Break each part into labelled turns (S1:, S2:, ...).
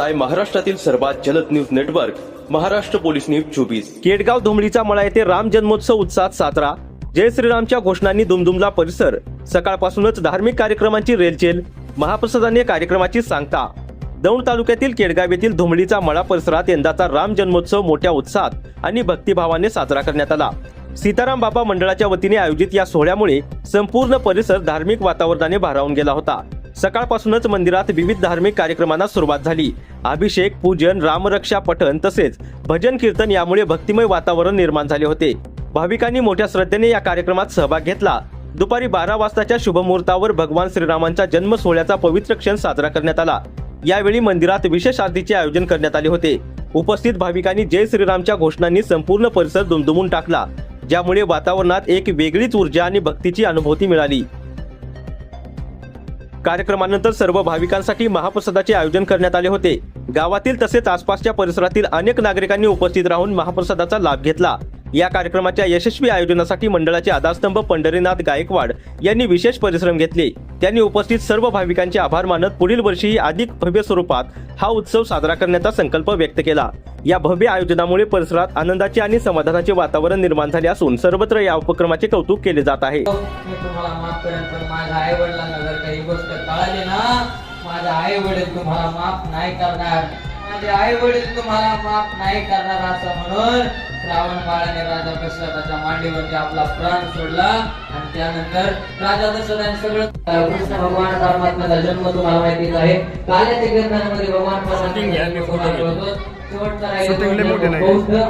S1: पाहताय महाराष्ट्रातील सर्वात जलद news network Maharashtra police news 24। Kedgaon धुमडीचा मळा येथे राम जन्मोत्सव उत्साहात साजरा। जय श्रीरामच्या घोषणांनी दुमदुमला परिसर। सकाळपासूनच धार्मिक कार्यक्रमांची रेलचेल। महाप्रसादाने कार्यक्रमाची सांगता। दौंड तालुक्यातील केडगाव येथील धुमडीचा मळा परिसरात यंदाचा राम जन्मोत्सव मोठ्या उत्साहात आणि भक्तिभावाने साजरा करण्यात आला। सीताराम बाबा मंडळाच्या वतीने आयोजित या सोहळ्यामुळे संपूर्ण परिसर धार्मिक वातावरणाने भारावून गेला होता। सकाळपासूनच मंदिरात विविध धार्मिक कार्यक्रमांना सुरुवात झाली। अभिषेक, पूजन, रामरक्षा पठण तसेच भजन कीर्तन यामुळे भक्तिमय वातावरण निर्माण झाले होते। भाविकांनी मोठ्या श्रद्धेने या कार्यक्रमात सहभाग घेतला। दुपारी 12 वाजताच्या शुभमुहूर्तावर भगवान श्रीरामांच्या जन्म सोहळ्याचा पवित्र क्षण साजरा करण्यात आला। यावेळी मंदिरात विशेष आरतीचे आयोजन करण्यात आले होते। उपस्थित भाविकांनी जय श्रीरामच्या घोषणांनी संपूर्ण परिसर दुमदुमून टाकला, ज्यामुळे वातावरणात एक वेगळीच ऊर्जा आणि भक्तीची अनुभूती मिळाली। कार्यक्रमानंतर सर्व भाविकांसाठी महाप्रसादाचे आयोजन करण्यात आले होते। गावातील तसेच आसपासच्या परिसरातील अनेक नागरिकांनी उपस्थित राहून महाप्रसादाचा लाभ घेतला। या कार्यक्रमाच्या यशस्वी आयोजनासाठी मंडळाचे आधारस्तंभ पंढरीनाथ गायकवाड यांनी विशेष परिश्रम घेतले। त्यांनी उपस्थित सर्व भाविकांचे आभार मानत पुढील वर्षीही अधिक भव्य स्वरूपात हा उत्सव साजरा करण्याचा संकल्प व्यक्त केला। या भव्य आयोजनामुळे परिसरात आनंदाचे आणि समाधानाचे वातावरण निर्माण झाले असून सर्वत्र या उपक्रमाचे कौतुक केले जात आहे।
S2: मी तुम्हाला माफ करेन, पण माझ्या आई वडिलांना जर काही गोष्ट कळाली ना, माझे आई वडील तुम्हाला माफ नाही करणार, माझे आई वडील तुम्हाला माफ नाही करणार असं म्हणून श्रावण बाळाने राजा दशरथाच्या मांडीवरती आपला प्राण सोडला। आणि त्यानंतर राजा दशरथाने सगळं कृष्ण भगवान परमात्म्याचा जन्म तुम्हाला माहितीच आहे। काल्याच्या ग्रंथांमध्ये भगवान परमात्मा शेवटचा राहिला बौद्ध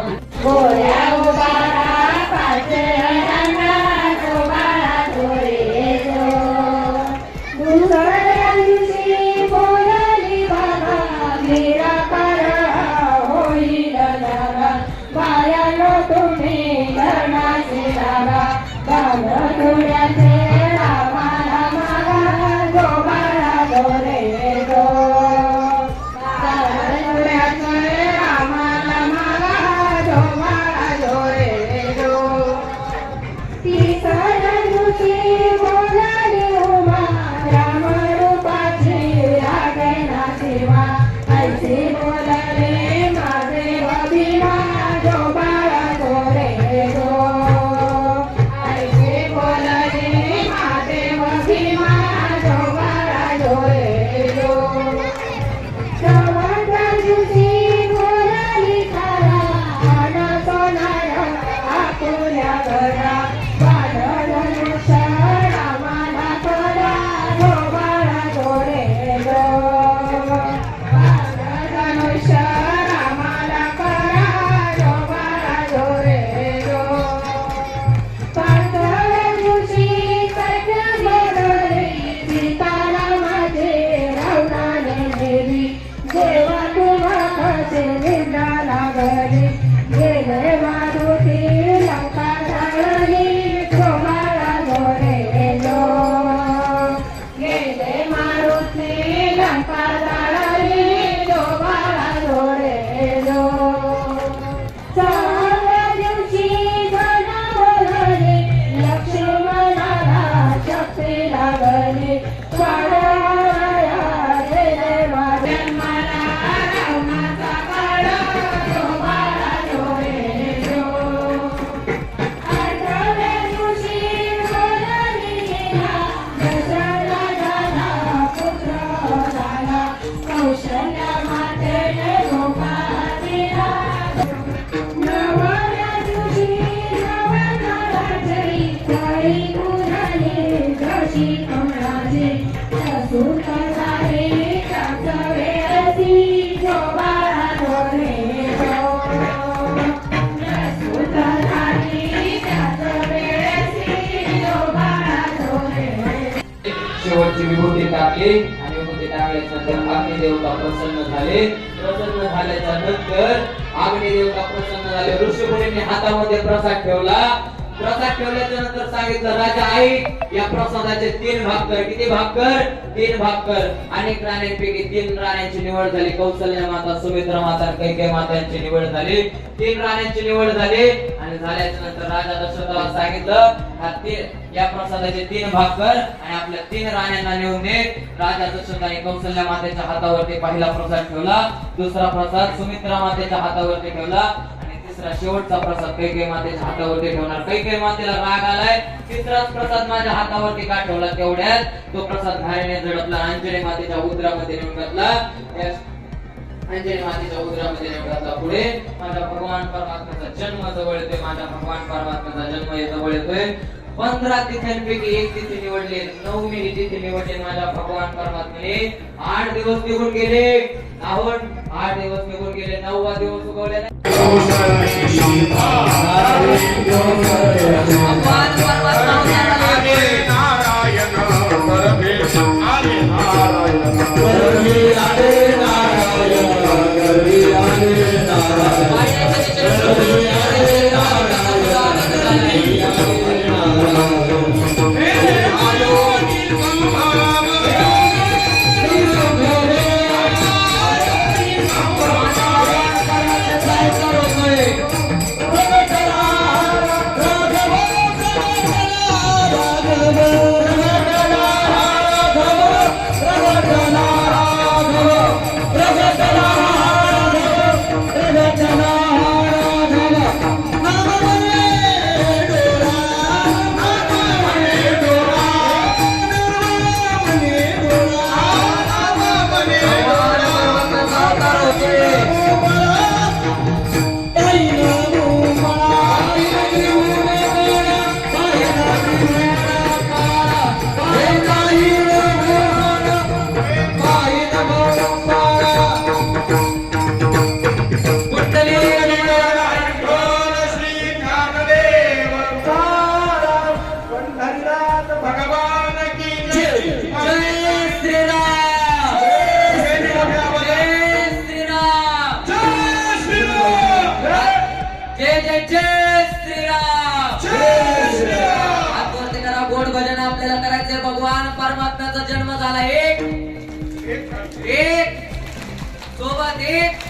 S2: शेवटची विभूती टाकली आणि विभूती टाकल्यानंतर अग्निदेवता प्रसन्न झाले। प्रसन्न झाल्याच्या नंतर अग्निदेवता प्रसन्न झाले। ऋषीमुनींनी हातामध्ये प्रसाद ठेवला प्रसाद ठेवल्याच्या नंतर सांगितलं राजा आई या प्रसादाचे 3 भाग कर. किती भाग कर? 3 भाग कर. अनेक राण्यांपैकी 3 राण्यांची निवड झाली. कौसल्या माता, सुमित्रा माता, कैकेयी मातांची निवड झाली. 3 राण्यांची निवड झाली आणि झाल्याच्या नंतर राजा दशरथाला सांगितलं या प्रसादाचे 3 भाग कर आणि आपल्या 3 राण्यांना नेऊन दे. राजा दशरथाने कौसल्या मातेच्या हातावरती पहिला प्रसाद ठेवला, दुसरा प्रसाद सुमित्रा मातेच्या हातावरती ठेवला आणि तिसरा शेवटचा प्रसाद कैकेयी मातेच्या हातावरती ठेवणार. कैकेयी मातेला राग आलाय, तिसराच प्रसाद माझ्या हातावरती का ठेवला? तेवढ्यात तो प्रसाद घाईने झडपला, अंजनी मातेच्या उदरामध्ये नेऊन घातला. अंजनी मातेच्या उदरामध्ये नेऊन घातला. पुढे माझ्या भगवान परमात्म्याचा जन्म जवळ येतोय. माझ्या भगवान परमात्म्याचा जन्म जवळ येतोय. 15 तिथ्यांपैकी एक तिथी निवडली, 9वी तिथी निवडली. माझ्या भगवान परमात्म्याने 8 दिवस निघून गेले. 8 दिवस निघून गेले. 9वा दिवस उगवले नाही. भगवान आपल्याला करायचे. भगवान परमात्म्याचा जन्म झाला. एक सोबत एक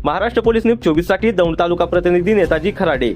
S1: महाराष्ट्र पोलीस न्यूज 24 साठी दौंड तालुका प्रतिनिधी नेताजी खराडे.